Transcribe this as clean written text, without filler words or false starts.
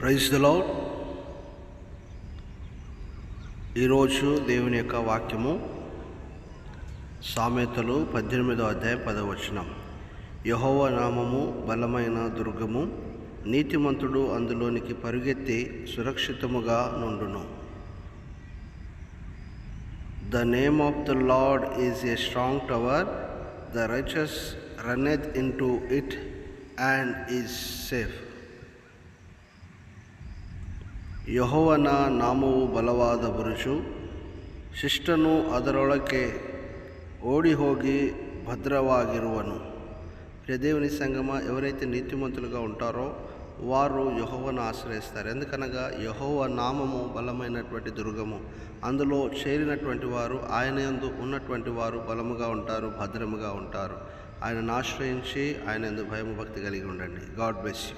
Praise the lord. ఈరోజు దేవుని యొక్క వాక్యము సామెతలు 18వ అధ్యాయం 10వ వచనం. యెహోవా నామము బలమైన దుర్గము, నీతిమంతుడు అందులోనికి పరుగెత్తి సురక్షితముగా నుండును. The name of the Lord is a strong tower, the righteous runneth into it and is safe. ಯೆಹೋವನ ನಾಮವು ಬಲವಾದ ಬುರುಜು, ಶಿಷ್ಟನು ಅದರೊಳಗೆ ಓಡಿ ಹೋಗಿ భద్రವಾಗಿರುವನು. దేవుని సంగమ, ఎవరైతే నీతిమంతులుగా ఉంటారో వారు యెహోవాను ఆశ్రయిస్తారు. ఎందుకనగా యెహోవా నామము బలమైనటువంటి దుర్గము, అందులో చేరినటువంటి వారు, ఆయన యందు ఉన్నటువంటి వారు బలముగా ఉంటారు, భద్రముగా ఉంటారు. ఆయనను ఆశ్రయించి ఆయన యందు భయము భక్తి కలిగి ఉండండి. God bless you.